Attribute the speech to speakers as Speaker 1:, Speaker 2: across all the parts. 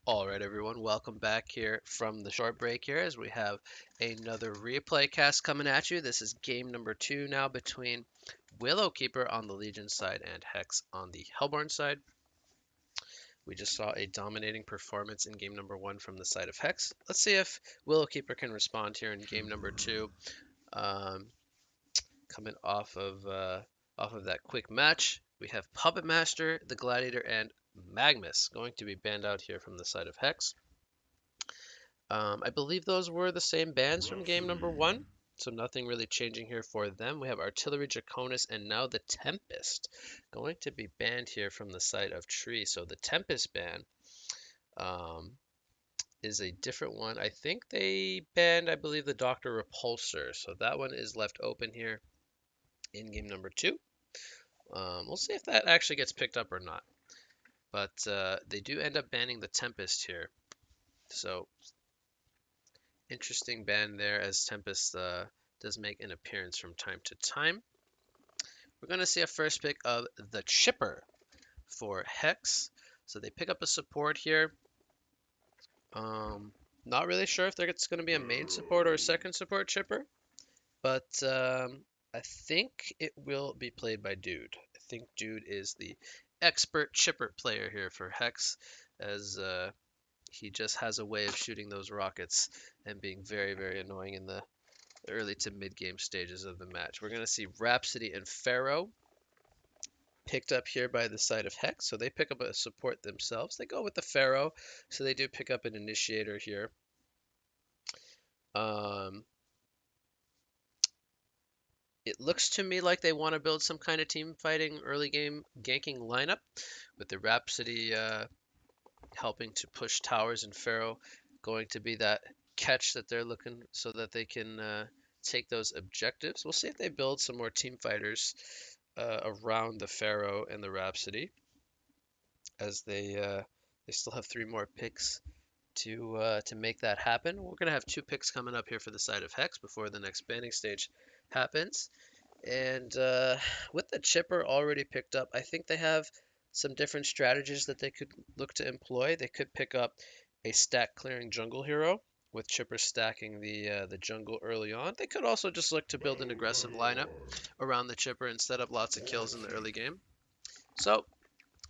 Speaker 1: All right, everyone, welcome back here from the short break here as we have another replay cast coming at you. This is game number 2 now between Willowkeeper on the Legion side and Hex on the Hellborn side. We just saw a dominating performance in game number 1 from the side of Hex. Let's see if Willowkeeper can respond here in game number 2, um, coming off of that quick match. We have Puppet Master, the Gladiator, and Magnus going to be banned out here from the side of Hex. I believe those were the same bands from game number 1, so nothing really changing here for them. We have Artillery, Draconis, and now the Tempest going to be banned here from the side of Tree. So the Tempest ban um, is a different one. I think they banned, I believe, the Doctor Repulsor, so that one is left open here in game number 2. We'll see if that actually gets picked up or not, but they do end up banning the Tempest here. So interesting band there as Tempest does make an appearance from time to time. We're going to see a first pick of the Chipper for Hex. So they pick up a support here. Not really sure if it's going to be a main support or a second support Chipper, but I think it will be played by Dude. I think Dude is the expert Chipper player here for Hex, as he just has a way of shooting those rockets and being very, very annoying in the early to mid game stages of the match. We're going to see Rhapsody and Pharaoh picked up here by the side of Hex. So they pick up a support themselves. They go with the Pharaoh, so they do pick up an initiator here. It looks to me like they want to build some kind of team fighting early game ganking lineup with the Rhapsody helping to push towers and Pharaoh going to be that catch that they're looking so that they can take those objectives. We'll see if they build some more team fighters around the Pharaoh and the Rhapsody, as they still have 3 more picks to make that happen. We're gonna have 2 picks coming up here for the side of Hex before the next banning stage happens. And with the Chipper already picked up, I think they have some different strategies that they could look to employ. They could pick up a stack clearing jungle hero with Chipper stacking the jungle early on. They could also just look to build an aggressive lineup around the Chipper and set up lots of kills in the early game. So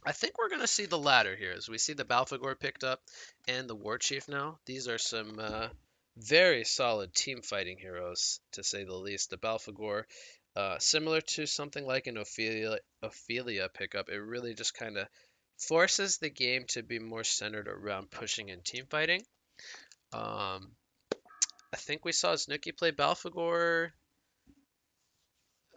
Speaker 1: I think we're going to see the latter here, as we see the Balfagor picked up and the War Chief now. These are some very solid team fighting heroes, to say the least. The Balfagor, similar to something like an Ophelia pickup, it really just kind of forces the game to be more centered around pushing and team fighting. I think we saw Snooki play Balfagor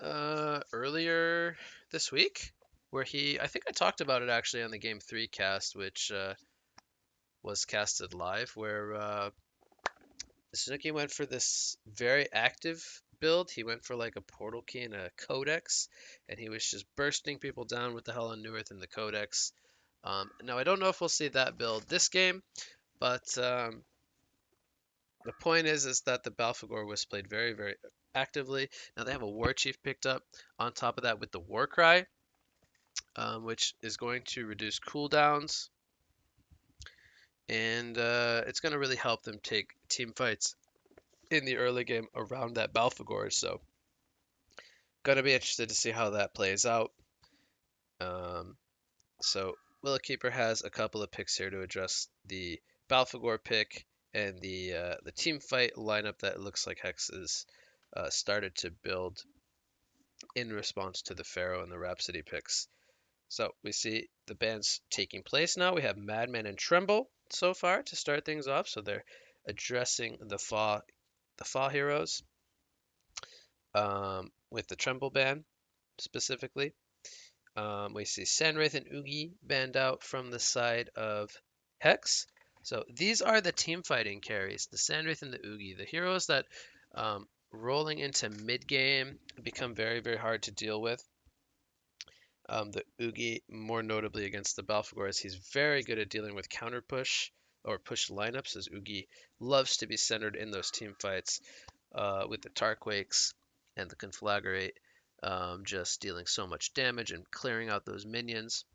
Speaker 1: earlier this week, where I think I talked about it actually on the Game 3 cast, which was casted live, where Suzuki went for this very active build. He went for like a portal key and a codex, and he was just bursting people down with the Hell on New Earth and the codex. Now, I don't know if we'll see that build this game, but the point is that the Balfagor was played very, very actively. Now they have a War Chief picked up on top of that with the War Cry, which is going to reduce cooldowns, and it's going to really help them take team fights in the early game around that Balfagor. So, gonna be interested to see how that plays out. Um, so, Willowkeeper has a couple of picks here to address the Balfagor pick and the team fight lineup that looks like Hex is started to build in response to the Pharaoh and the Rhapsody picks. So we see the bands taking place now. We have Madman and Tremble so far to start things off. So they're addressing the Fa heroes with the Tremble band specifically. We see Sandwraith and Oogie banned out from the side of Hex. So these are the team fighting carries, the Sandwraith and the Oogie, the heroes that rolling into mid game become very, very hard to deal with. The Oogie, more notably against the Balfagor, as he's very good at dealing with counter push or push lineups, as Oogie loves to be centered in those team fights with the Tarquakes and the Conflagrate, just dealing so much damage and clearing out those minions.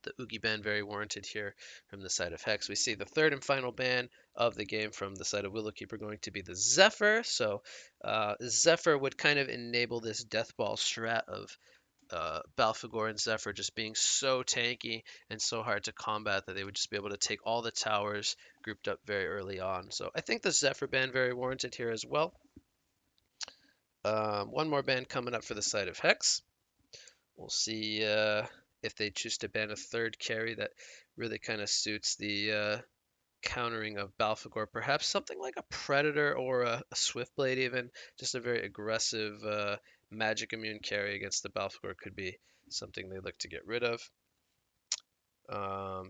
Speaker 1: The Oogie ban very warranted here from the side of Hex. We see the third and final ban of the game from the side of Willowkeeper going to be the Zephyr. So Zephyr would kind of enable this Death Ball strat of Balfagor and Zephyr just being so tanky and so hard to combat that they would just be able to take all the towers grouped up very early on. So I think the Zephyr ban very warranted here as well. One more ban coming up for the side of Hex. We'll see if they choose to ban a third carry that really kind of suits the countering of Balfagor. Perhaps something like a Predator or a Swiftblade even. Just a very aggressive magic immune carry against the Balfagor could be something they look to get rid of.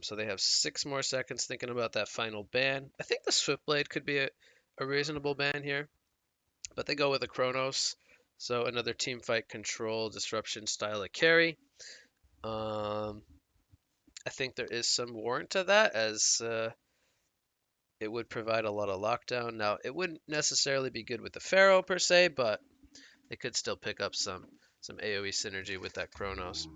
Speaker 1: So they have 6 more seconds thinking about that final ban. I think the Swiftblade could be a reasonable ban here, but they go with a Chronos. So another team fight control disruption style of carry. Um, I think there is some warrant to that as it would provide a lot of lockdown. Now, it wouldn't necessarily be good with the Pharaoh per se, but it could still pick up some AoE synergy with that Chronos.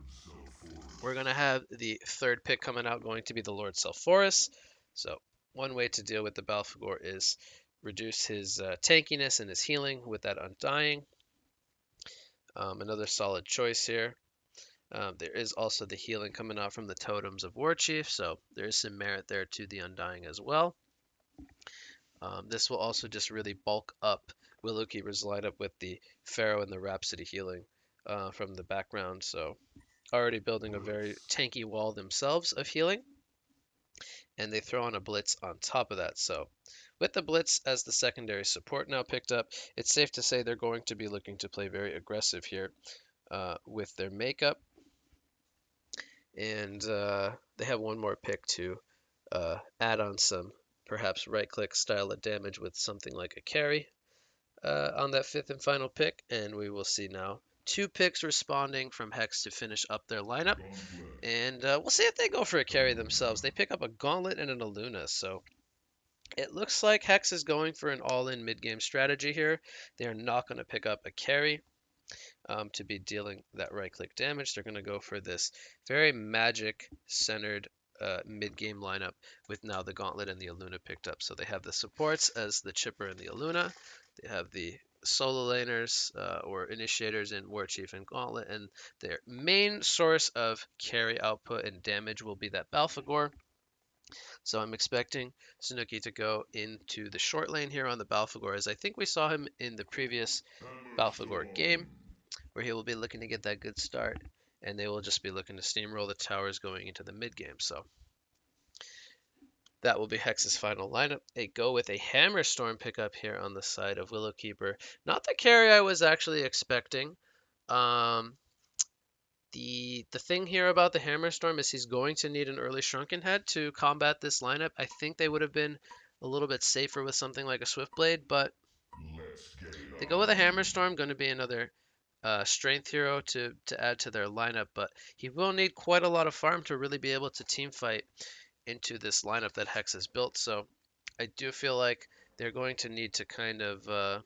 Speaker 1: We're going to have the third pick coming out going to be the Lord Selphorus. So one way to deal with the Balfagor is reduce his tankiness and his healing with that Undying. Another solid choice here. There is also the healing coming out from the totems of Warchief, so there is some merit there to the Undying as well. This will also just really bulk up Willowkeeper's lineup with the Pharaoh and the Rhapsody healing from the background, so already building a very tanky wall themselves of healing, and they throw on a Blitz on top of that. So with the Blitz as the secondary support now picked up, it's safe to say they're going to be looking to play very aggressive here with their makeup. And they have one more pick to add on some perhaps right-click style of damage with something like a carry on that fifth and final pick. And we will see now 2 picks responding from Hex to finish up their lineup. And we'll see if they go for a carry themselves. They pick up a Gauntlet and an Aluna, so it looks like Hex is going for an all-in mid-game strategy here. They are not going to pick up a carry to be dealing that right-click damage. They're going to go for this very magic-centered mid-game lineup with now the Gauntlet and the Aluna picked up. So they have the supports as the Chipper and the Aluna. They have the solo laners or initiators in Warchief and Gauntlet, and their main source of carry output and damage will be that Balfagor. So I'm expecting Sanuki to go into the short lane here on the Balfagor, as I think we saw him in the previous Balfagor game, where he will be looking to get that good start, and they will just be looking to steamroll the towers going into the mid game. So that will be Hex's final lineup. They go with a Hammerstorm pickup here on the side of Willowkeeper. Not the carry I was actually expecting. The thing here about the Hammerstorm is he's going to need an early Shrunken Head to combat this lineup. I think they would have been a little bit safer with something like a Swiftblade, but they go with a Hammerstorm, going to be another strength hero to add to their lineup, but he will need quite a lot of farm to really be able to team fight into this lineup that Hex has built. So I do feel like they're going to need to kind of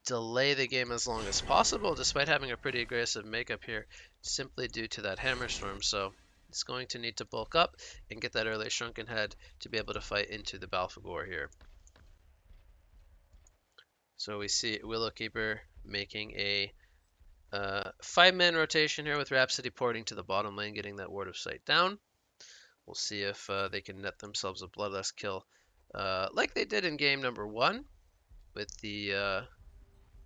Speaker 1: delay the game as long as possible, despite having a pretty aggressive makeup here, simply due to that Hammerstorm. So it's going to need to bulk up and get that early Shrunken Head to be able to fight into the Balfagor here. So we see Willowkeeper making a 5-man rotation here with Rhapsody porting to the bottom lane, getting that Ward of Sight down. We'll see if they can net themselves a Bloodlust kill like they did in game number 1 with the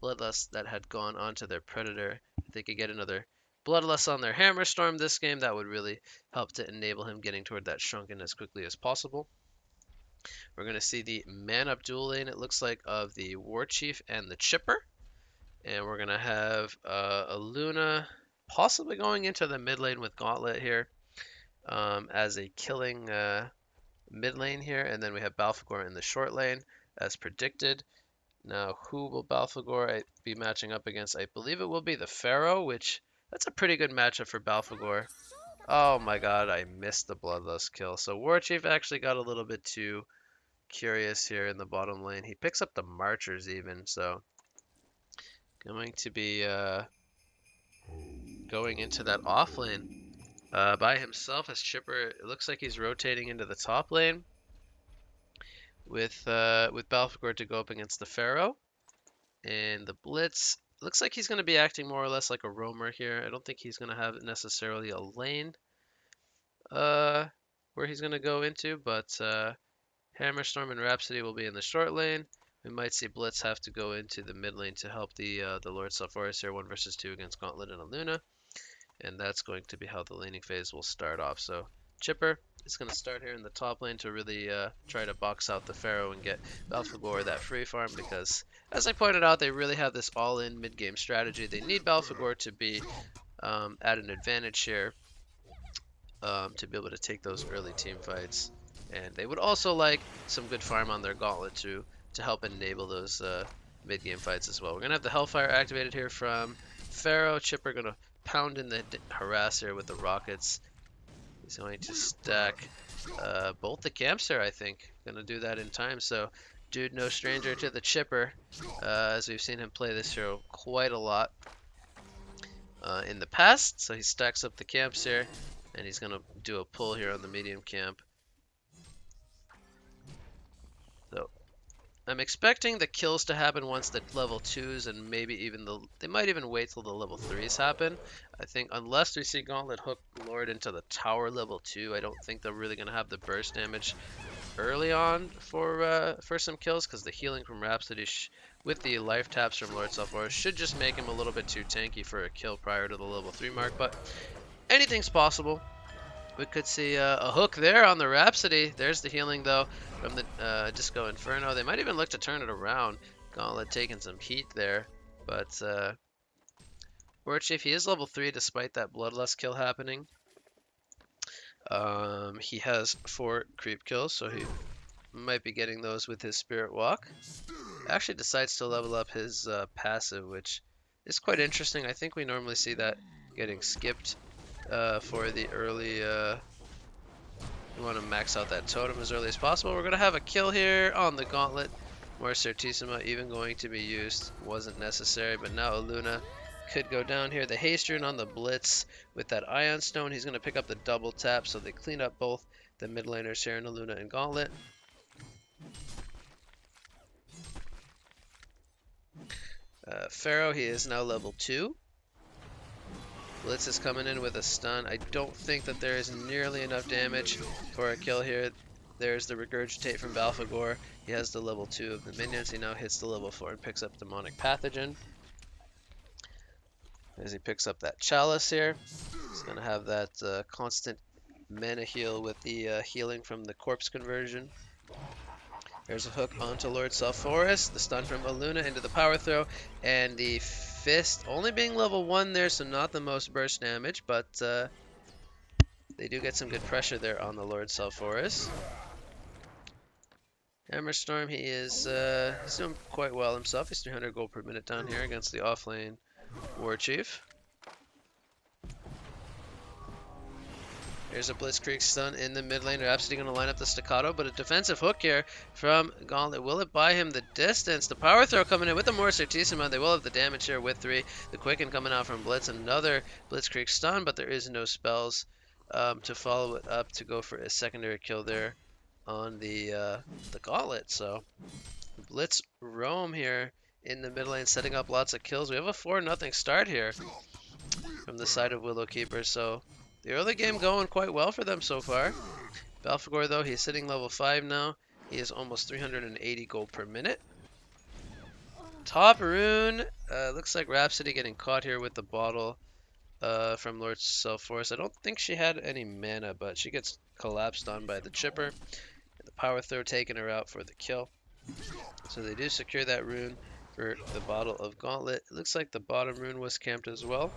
Speaker 1: Bloodlust that had gone onto their Predator. If they could get another Bloodlust on their Hammerstorm this game, that would really help to enable him getting toward that Shrunken as quickly as possible. We're going to see the man-up duel lane, it looks like, of the Warchief and the Chipper. And we're going to have a Luna possibly going into the mid lane with Gauntlet here as a killing mid lane here. And then we have Balfagor in the short lane as predicted. Now, who will Balfagor be matching up against? I believe it will be the Pharaoh, which that's a pretty good matchup for Balfagor. Oh my god, I missed the Bloodlust kill. So Warchief actually got a little bit too curious here in the bottom lane. He picks up the Marchers even, so going to be going into that off lane by himself as Chipper. It looks like he's rotating into the top lane with Balfagor to go up against the Pharaoh. And the Blitz looks like he's going to be acting more or less like a roamer here. I don't think he's going to have necessarily a lane where he's going to go into, but Hammerstorm and Rhapsody will be in the short lane. We might see Blitz have to go into the mid lane to help the Lord Sulfuras here, 1 versus 2 against Gauntlet and Aluna. And that's going to be how the laning phase will start off. So Chipper is going to start here in the top lane to really try to box out the Pharaoh and get Balfagor that free farm, because, as I pointed out, they really have this all-in mid-game strategy. They need Balfagor to be at an advantage here to be able to take those early team fights. And they would also like some good farm on their Gauntlet to help enable those mid-game fights as well. We're going to have the Hellfire activated here from Pharaoh. Chipper going to pound in the harasser with the rockets. He's going to stack both the camps here, I think. Going to do that in time. So, dude, no stranger to the Chipper, as we've seen him play this hero quite a lot in the past. So he stacks up the camps here, and he's going to do a pull here on the medium camp. So I'm expecting the kills to happen once the level 2s and maybe even they might even wait till the level 3s happen. I think unless we see Gauntlet hook Lord into the tower level 2, I don't think they're really going to have the burst damage early on for some kills, because the healing from Rhapsody with the life taps from Lord Sulfuras should just make him a little bit too tanky for a kill prior to the level 3 mark, but anything's possible. We could see a hook there on the Rhapsody. There's the healing, though, from the Disco Inferno. They might even look to turn it around. Gauntlet taking some heat there. But Warchief, he is level 3 despite that Bloodlust kill happening. He has 4 creep kills, so he might be getting those with his Spirit Walk. Actually decides to level up his passive, which is quite interesting. I think we normally see that getting skipped for the early, we want to max out that totem as early as possible. We're going to have a kill here on the Gauntlet. More Certissima even going to be used. Wasn't necessary, but now Aluna could go down here. The Haste Rune on the Blitz with that Ion Stone. He's going to pick up the double tap, so they clean up both the mid laners here in Aluna and Gauntlet. Pharaoh, he is now level 2. Blitz is coming in with a stun. I don't think that there is nearly enough damage for a kill here. There's the Regurgitate from Balfagor. He has the level 2 of the minions. He now hits the level 4 and picks up Demonic Pathogen. As he picks up that Chalice here, he's going to have that constant mana heal with the healing from the Corpse Conversion. There's a hook onto Lord Sulfuras, the stun from Aluna into the power throw, and the Fist only being level 1 there, so not the most burst damage, but they do get some good pressure there on the Lord Sulfuras. Hammerstorm, he is he's doing quite well himself. He's 300 gold per minute down here against the offlane Warchief. Here's a Blitzkrieg stun in the mid lane. Rhapsody going to line up the staccato, but a defensive hook here from Gauntlet. Will it buy him the distance? The power throw coming in with the more Certissima. They will have the damage here with 3. The Quicken coming out from Blitz. Another Blitzkrieg stun, but there is no spells to follow it up to go for a secondary kill there on the Gauntlet. So Blitz roam here in the mid lane, setting up lots of kills. We have a 4-0 start here from the side of Willowkeeper, so the early game going quite well for them so far. Balfagor, though, he's sitting level 5 now. He is almost 380 gold per minute. Top rune. Looks like Rhapsody getting caught here with the bottle from Lord Sulfuras. I don't think she had any mana, but she gets collapsed on by the Chipper. The power throw taking her out for the kill. So they do secure that rune for the bottle of Gauntlet. It looks like the bottom rune was camped as well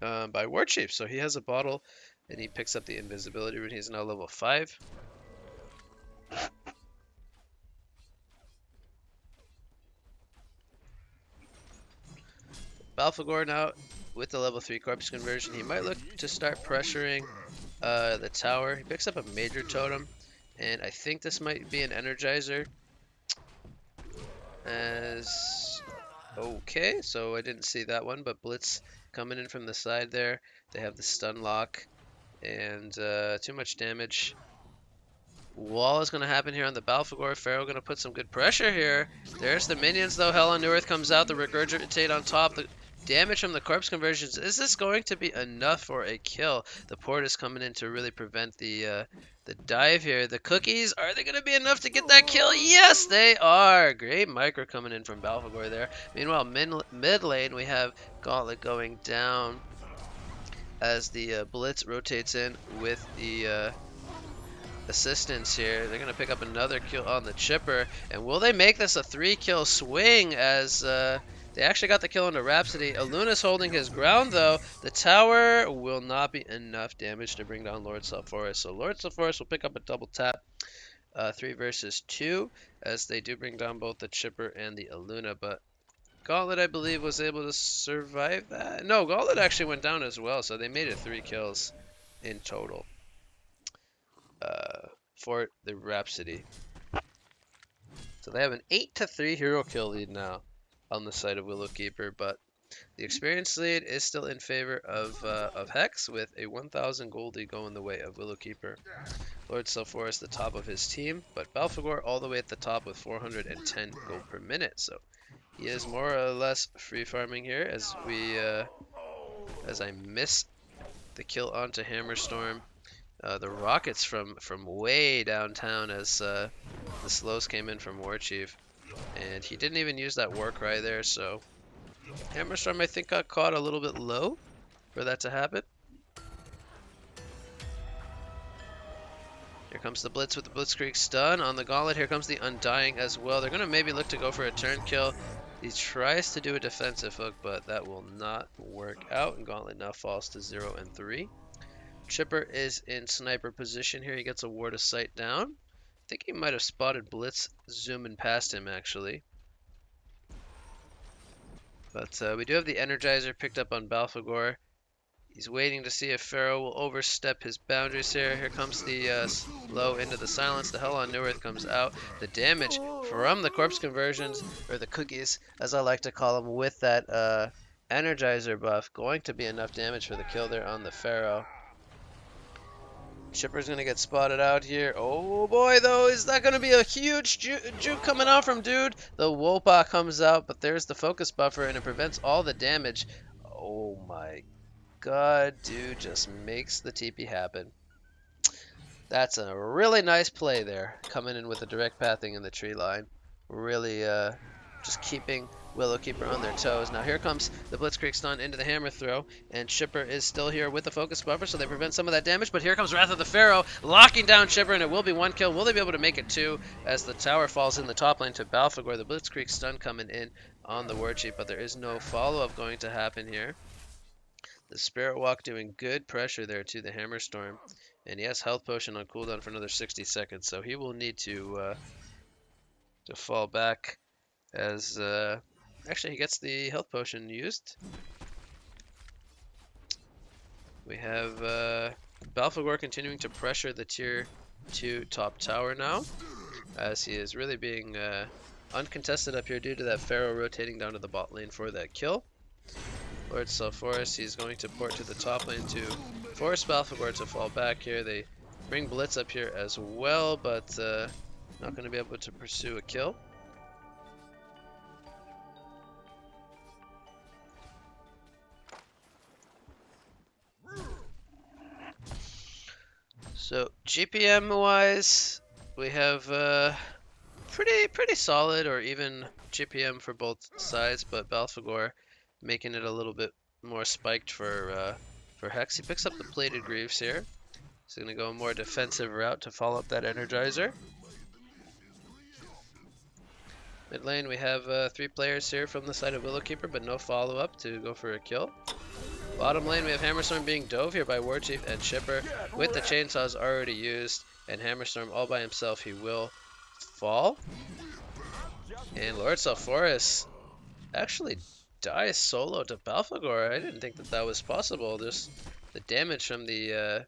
Speaker 1: by Warchief. So he has a bottle and he picks up the invisibility rune. He's now level 5. Balfagor now with the level 3 corpse conversion. He might look to start pressuring the tower. He picks up a major totem, and I think this might be an energizer. Okay, so I didn't see that one, but Blitz coming in from the side there. They have the stun lock and too much damage. Wall is going to happen here on the Balfagor. Pharaoh going to put some good pressure here. There's the minions, though. Hell on New Earth comes out. The Regurgitate on top. The damage from the corpse conversions. Is this going to be enough for a kill? The port is coming in to really prevent the dive here. The cookies, are they going to be enough to get that kill? Yes, they are. Great micro coming in from Balfagor there. Meanwhile, mid lane, we have Gauntlet going down as the Blitz rotates in with the assistance here. They're going to pick up another kill on the Chipper. And will they make this a 3-kill swing as they actually got the kill on the Rhapsody? Aluna's holding his ground, though. The tower will not be enough damage to bring down Lord Sulfuras. So Lord Sulfuras will pick up a double tap. 3 versus 2 as they do bring down both the Chipper and the Aluna. But Gauntlet, I believe, was able to survive that. No, Gauntlet actually went down as well. So they made it 3 kills in total. For the Rhapsody. So they have an 8-3 hero kill lead now on the side of Willowkeeper, but the experience lead is still in favor of Hex with a 1,000 gold lead going the way of Willowkeeper. Lord Sulfuras the top of his team, but Balfagor all the way at the top with 410 gold per minute. So he is more or less free farming here as I miss the kill onto Hammerstorm. The rockets from way downtown as the slows came in from Warchief, and he didn't even use that war cry there. So Hammerstorm, I think, got caught a little bit low for that to happen. Here comes the Blitz with the Blitzkrieg stun on the Gauntlet. Here comes the Undying as well. They're gonna maybe look to go for a turn kill. He tries to do a defensive hook, but that will not work out, and Gauntlet now falls to 0 and 3. Chipper is in sniper position here. He gets a ward of sight down. I think he might have spotted Blitz zooming past him, actually. But we do have the Energizer picked up on Balfagor. He's waiting to see if Pharaoh will overstep his boundaries here. Here comes the slow into the silence. The Hell on New Earth comes out. The damage from the corpse conversions, or the cookies, as I like to call them, with that Energizer buff, going to be enough damage for the kill there on the Pharaoh. Chipper's going to get spotted out here. Oh boy, though, is that going to be a huge juke coming out from Dude? The Wopa comes out, but there's the focus buffer, and it prevents all the damage. Oh my god, Dude just makes the TP happen. That's a really nice play there, coming in with the direct pathing in the tree line. Really just keeping Willowkeeper on their toes. Now here comes the Blitzkrieg stun into the hammer throw, and Chipper is still here with the focus buffer, so they prevent some of that damage. But here comes Wrath of the Pharaoh, locking down Chipper, and it will be 1 kill. Will they be able to make it 2 as the tower falls in the top lane to Balfagor? The Blitzkrieg stun coming in on the Warchief, but there is no follow-up going to happen here. The Spirit Walk doing good pressure there to the Hammerstorm, and he has Health Potion on cooldown for another 60 seconds, so he will need to fall back as actually he gets the Health Potion used. We have Balfagor continuing to pressure the tier 2 top tower now, as he is really being uncontested up here due to that Pharaoh rotating down to the bot lane for that kill. Lord Sulfuras, he's going to port to the top lane to force Balfagor to fall back here. They bring Blitz up here as well, but not going to be able to pursue a kill. So GPM wise, we have pretty solid, or even GPM for both sides, but Balfagor making it a little bit more spiked for Hex. He picks up the Plated Greaves here. He's going to go a more defensive route to follow up that Energizer. Mid lane, we have 3 players here from the side of Willowkeeper, but no follow-up to go for a kill. Bottom lane, we have Hammerstorm being dove here by Warchief and Chipper with the chainsaws already used, and Hammerstorm all by himself, he will fall. And Lord Sulfuras actually dies solo to Balfagor. I didn't think that was possible. Just the damage from the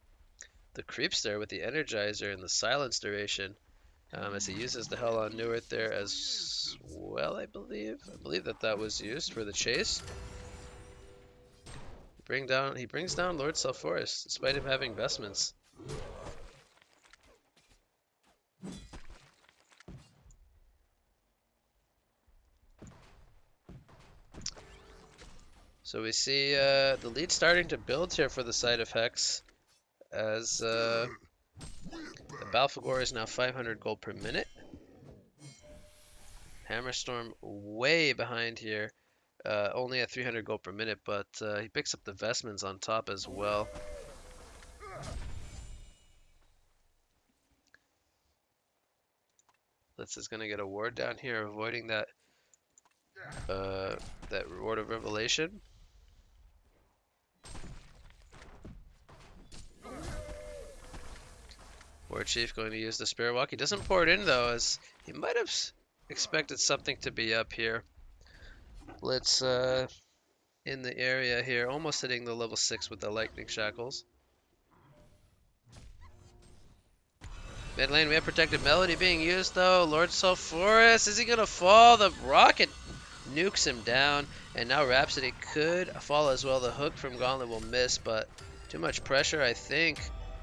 Speaker 1: creeps there with the Energizer and the silence duration, as he uses the Hell on New Earth there as well, I believe. I believe that was used for the chase. He brings down Lord Sulfuras, despite him having vestments. So we see the lead starting to build here for the side of Hex, as the Balfagor is now 500 gold per minute. Hammerstorm way behind here, only at 300 gold per minute, but he picks up the vestments on top as well. Blitz is going to get a ward down here, avoiding that Reward of Revelation. War Chief going to use the Spirit Walk. He doesn't pour it in though, as he might have expected something to be up here. Blitz in the area here, almost hitting the level 6 with the Lightning Shackles. Mid lane, we have Protected Melody being used though. Lord Sulfuras, is he gonna fall? The rocket nukes him down, and now Rhapsody could fall as well. The hook from Gauntlet will miss, but too much pressure, I think.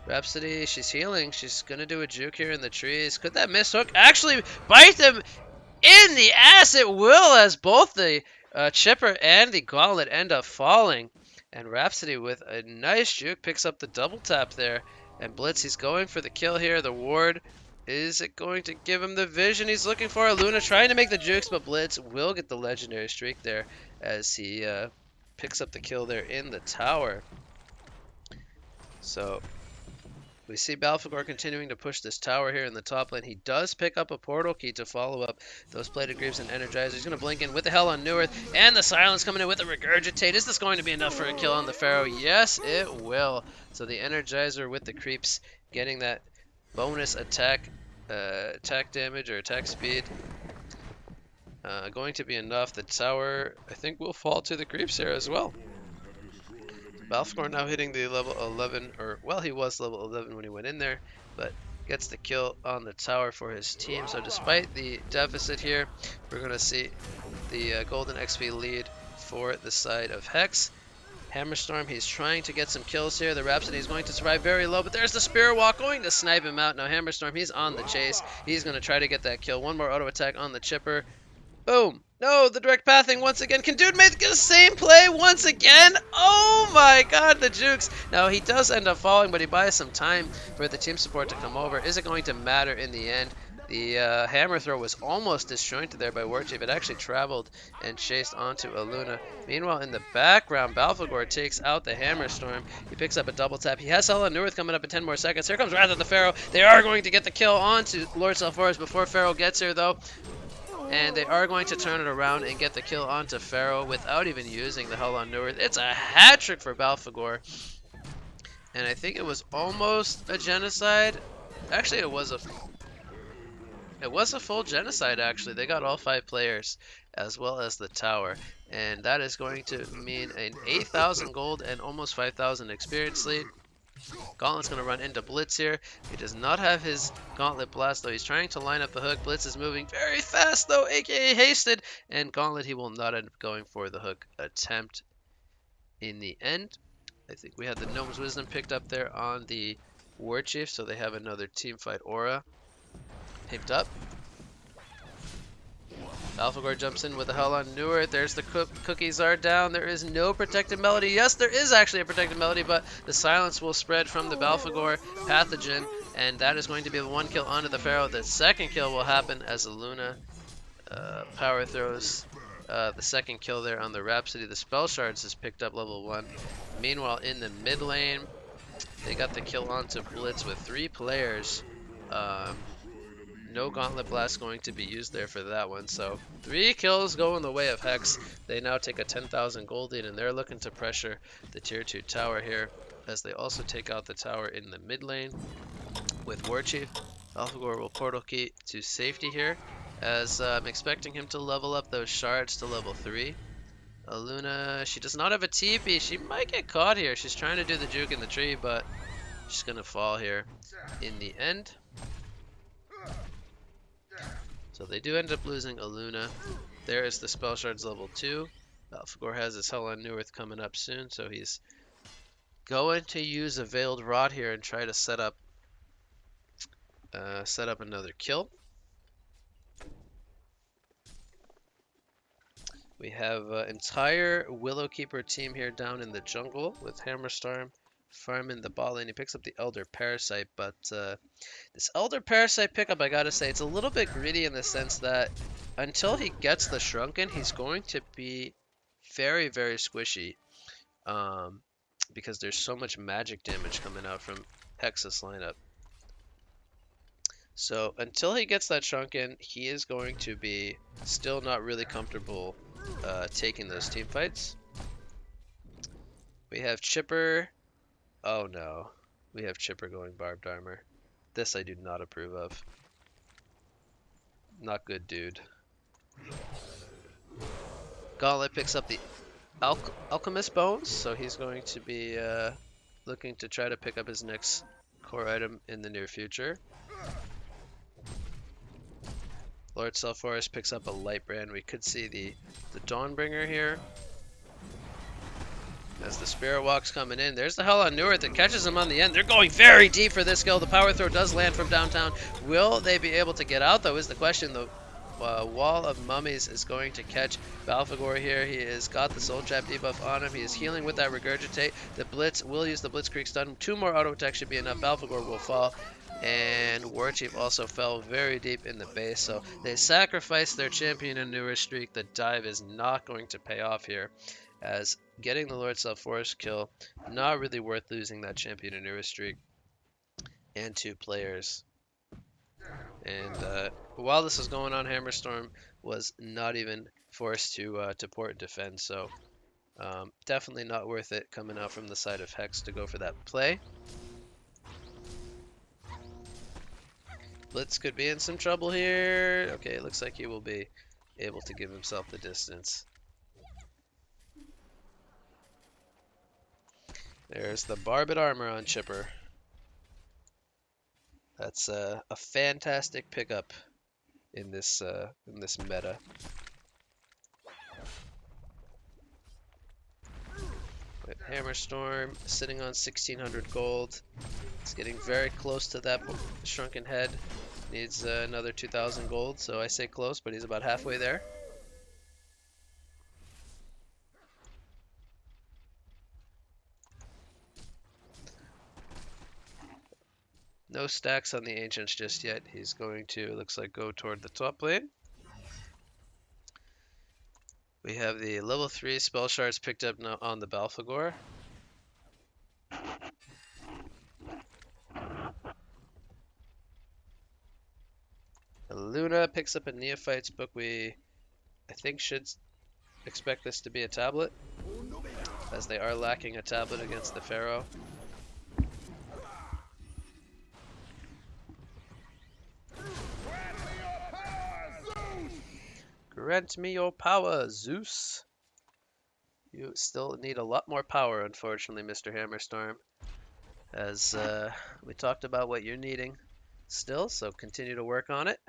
Speaker 1: Rhapsody, she's healing. She's gonna do a juke here in the trees. Could that miss hook actually bite him in the ass? It will, as both the Chipper and the Gauntlet end up falling. And Rhapsody with a nice juke picks up the double tap there. And Blitz, he's going for the kill here. The ward, is it going to give him the vision he's looking for? Luna trying to make the jukes, but Blitz will get the legendary streak there as he picks up the kill there in the tower. So we see Balfagor continuing to push this tower here in the top lane. He does pick up a portal key to follow up those Plated Greaves and Energizer. He's going to blink in with the Hell on Newerth, and the Silence coming in with a Regurgitate. Is this going to be enough for a kill on the Pharaoh? Yes, it will. So the Energizer with the creeps getting that bonus attack damage or attack speed. Going to be enough. The tower, I think, will fall to the creeps here as well. Balfagor now hitting the level 11, or well, he was level 11 when he went in there, but gets the kill on the tower for his team. So despite the deficit here, we're going to see the golden XP lead for the side of Hex. Hammerstorm, he's trying to get some kills here. The Rhapsody is going to survive very low, but there's the Spirit Walk going to snipe him out. Now Hammerstorm, he's on the chase. He's going to try to get that kill. One more auto attack on the Chipper. Boom. No, the direct pathing once again. Can dude make the same play once again? Oh my god, the jukes. Now, he does end up falling, but he buys some time for the team support to come over. Is it going to matter in the end? The hammer throw was almost disjointed there by Warchief. It actually traveled and chased onto Aluna. Meanwhile, in the background, Balfagor takes out the Hammerstorm. He picks up a double tap. He has Hell on Newerth coming up in 10 more seconds. Here comes Wrath of the Pharaoh. They are going to get the kill onto Lord Sulfuras before Pharaoh gets here, though. And they are going to turn it around and get the kill onto Pharaoh without even using the Hell on Newerth. It's a hat trick for Balfagor. And I think it was almost a genocide. Actually, it was a full genocide, actually. They got all 5 players, as well as the tower. And that is going to mean an 8,000 gold and almost 5,000 experience lead. Gauntlet's going to run into Blitz here. He does not have his Gauntlet Blast, though. He's trying to line up the hook. Blitz is moving very fast, though, aka hasted. And Gauntlet, he will not end up going for the hook attempt in the end. I think we had the Gnome's Wisdom picked up there on the Warchief, so they have another teamfight aura picked up. Balfagor jumps in with a Hell on Newerth. There's the cookies are down. There is no Protected Melody. Yes, there is actually a Protected Melody, but the silence will spread from the Balfagor pathogen, and that is going to be the 1 kill onto the Pharaoh. The second kill will happen as Aluna power throws the second kill there on the Rhapsody. The Spell Shards is picked up level 1. Meanwhile, in the mid lane, they got the kill onto Blitz with 3 players. No Gauntlet Blast going to be used there for that one. So 3 kills go in the way of Hex. They now take a 10,000 gold lead, and they're looking to pressure the tier 2 tower here, as they also take out the tower in the mid lane with Warchief. Balfagor will portal key to safety here, as I'm expecting him to level up those shards to level 3. Aluna, she does not have a TP. She might get caught here. She's trying to do the juke in the tree, but she's going to fall here in the end. So they do end up losing Aluna. There is the Spell Shards level 2. Balfagor has his Hell on Newerth coming up soon, so he's Going to use a Veiled Rod here and try to set up another kill. We have an entire Willowkeeper team here down in the jungle with Hammerstorm farming the ball lane. He picks up the Elder Parasite, but this Elder Parasite pickup, I gotta say, it's a little bit greedy in the sense that until he gets the Shrunken, he's going to be very, very squishy. Because there's so much magic damage coming out from Hex's lineup. So until he gets that Shrunken, he is going to be still not really comfortable taking those team fights. We have Chipper. Oh no. We have Chipper going Barbed Armor. This I do not approve of. Not good, dude. Gauntlet picks up the Alchemist Bones, so he's going to be looking to try to pick up his next core item in the near future. Lord Self-Forest picks up a Light Brand. We could see the Dawnbringer here. As the Spirit Walk's coming in, there's the Hell on Newerth that catches him on the end. They're going very deep for this kill. The Power Throw does land from downtown. Will they be able to get out, though, is the question. The Wall of Mummies is going to catch Balfagor here. He has got the Soul Trap debuff on him. He is healing with that Regurgitate. The Blitz will use the Blitzkrieg stun. 2 more auto attack should be enough. Balfagor will fall. And Warchief also fell very deep in the base. So they sacrificed their champion in newer streak. The dive is not going to pay off here, as getting the Lord Self-Forest kill, not really worth losing that champion in newer streak and 2 players. And while this was going on, Hammerstorm was not even forced to port and defend, so definitely not worth it coming out from the side of Hex to go for that play. Blitz could be in some trouble here. Okay, it looks like he will be able to give himself the distance. There's the Barbed Armor on Chipper. That's a fantastic pickup in this meta. With Hammerstorm sitting on 1,600 gold. It's getting very close to that Shrunken Head. Needs another 2,000 gold, so I say close, but he's about halfway there. No stacks on the Ancients just yet. He's going to, looks like, go toward the top lane. We have the level 3 spell shards picked up now on the Balfagor. Luna picks up a Neophyte's book. I think should expect this to be a tablet, as they are lacking a tablet against the Pharaoh. Grant me your power, Zeus. You still need a lot more power, unfortunately, Mr. Hammerstorm. As we talked about what you're needing still, so continue to work on it.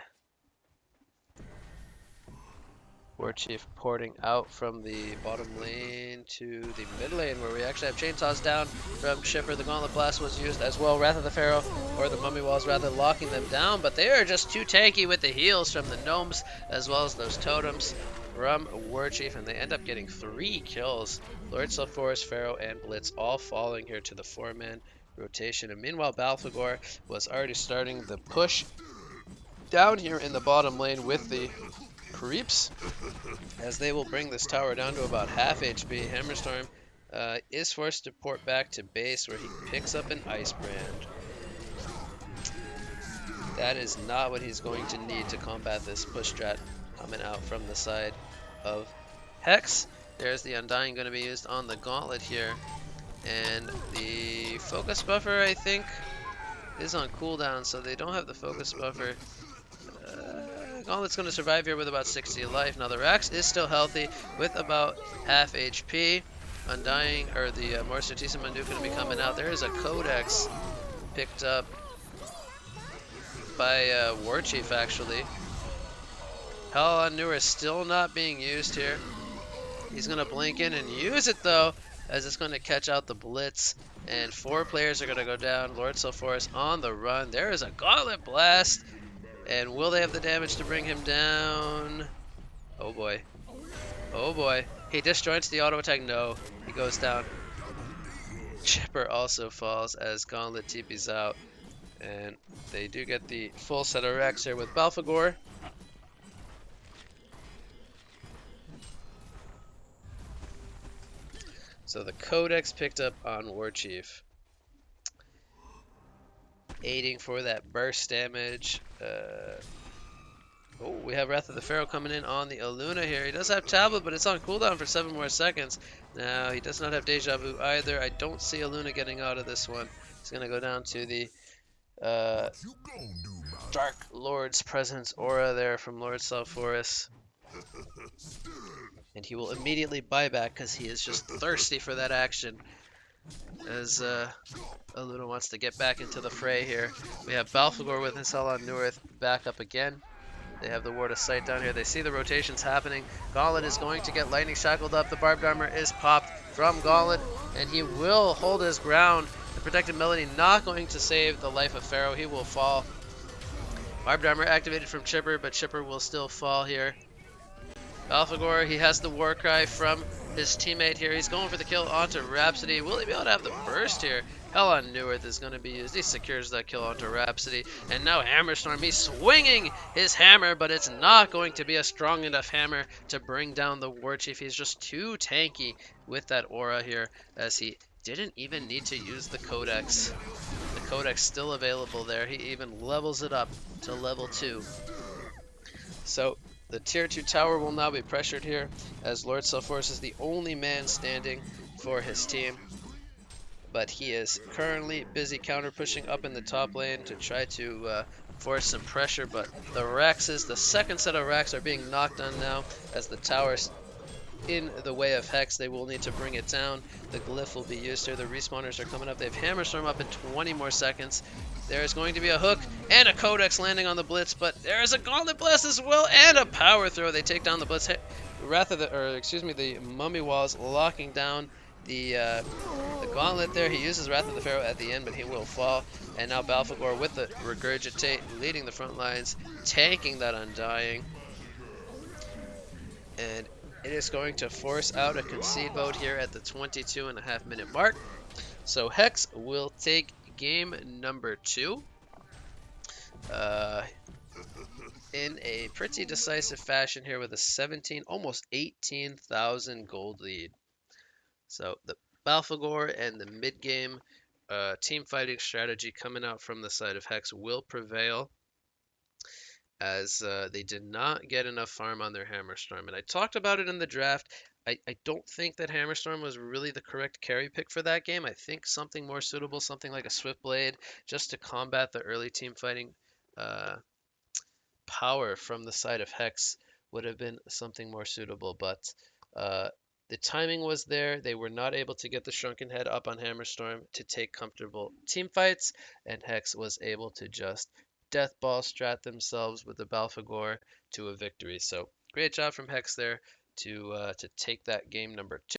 Speaker 1: Warchief porting out from the bottom lane to the mid lane, where we actually have chainsaws down from Chipper. The Gauntlet Blast was used as well. Wrath of the Pharaoh, or the Mummy Walls rather, locking them down, but they are just too tanky with the heals from the gnomes as well as those totems from Warchief, and they end up getting 3 kills. Lord Self-Forest, Pharaoh, and Blitz all falling here to the 4-man rotation. And meanwhile, Balfagor was already starting the push down here in the bottom lane with the creeps, as they will bring this tower down to about half HP. Hammerstorm is forced to port back to base, where he picks up an Ice Brand. That is not what he's going to need to combat this push strat coming out from the side of Hex. There's the Undying going to be used on the Gauntlet here, and the focus buffer, I think, is on cooldown, so they don't have the focus buffer. Gauntlet's going to survive here with about 60 life. Now the Rax is still healthy with about half HP. Undying, or the Mors Certissima Mandu going to be coming out. There is a Codex picked up by Warchief, actually. Hell on Newer is still not being used here. He's going to blink in and use it, though. as it's going to catch out the Blitz, and 4 players are going to go down. Lord Sulfuras on the run. There is a Gauntlet Blast, and will they have the damage to bring him down? Oh boy. Oh boy. He disjoints the auto attack. No, he goes down. Chipper also falls as Gauntlet TP's out, and they do get the full set of Rex here with Balfagor. So the Codex picked up on Warchief, aiding for that burst damage. Oh, we have Wrath of the Pharaoh coming in on the Aluna here. He does have Tablet, but it's on cooldown for 7 more seconds. Now, he does not have Deja Vu either. I don't see Aluna getting out of this one. He's going to go down to the Dark Lord's Presence aura there from Lord Sulfuras. And he will immediately buy back because he is just thirsty for that action. As Aluna wants to get back into the fray here. We have Balfagor with his Hell on Neworth back up again. They have the Ward of Sight down here. They see the rotations happening. Gauntlet is going to get Lightning Shackled up. The Barbed Armor is popped from Gauntlet, and he will hold his ground. The Protected Melody not going to save the life of Pharaoh. He will fall. Barbed Armor activated from Chipper, but Chipper will still fall here. Balfagor, he has the war cry from his teammate here. He's going for the kill onto Rhapsody. Will he be able to have the burst here? Hell on Neworth is going to be used. He secures that kill onto Rhapsody. And now Hammerstorm, he's swinging his hammer, but it's not going to be a strong enough hammer to bring down the Warchief. He's just too tanky with that aura here, as he didn't even need to use the Codex. The Codex still available there. He even levels it up to level 2. So the tier 2 tower will now be pressured here, as Lord Sulfuras is the only man standing for his team. But he is currently busy counter pushing up in the top lane to try to force some pressure. But the Raxes, the second set of Rax, are being knocked on now as the tower's in the way of Hex. They will need to bring it down. The glyph will be used here. The respawners are coming up. They have Hammerstorm up in 20 more seconds. There is going to be a hook and a Codex landing on the Blitz, but there is a Gauntlet Blast as well and a Power Throw. They take down the Blitz. The Mummy Walls locking down the Gauntlet there. He uses Wrath of the Pharaoh at the end, but he will fall. And now Balfagor with the Regurgitate, leading the front lines, tanking that Undying. And it is going to force out a concede vote here at the 22.5-minute mark. So Hex will take game number 2 in a pretty decisive fashion here with a 17, almost 18,000 gold lead. So the Balfagor and the mid-game team fighting strategy coming out from the side of Hex will prevail, as they did not get enough farm on their Hammerstorm. And I talked about it in the draft. I don't think that Hammerstorm was really the correct carry pick for that game. I think something more suitable, something like a Swiftblade, just to combat the early team fighting power from the side of Hex would have been something more suitable. But the timing was there. They were not able to get the Shrunken Head up on Hammerstorm to take comfortable team fights, and Hex was able to just Deathball strat themselves with the Balfagor to a victory. So great job from Hex there to take that game number 2.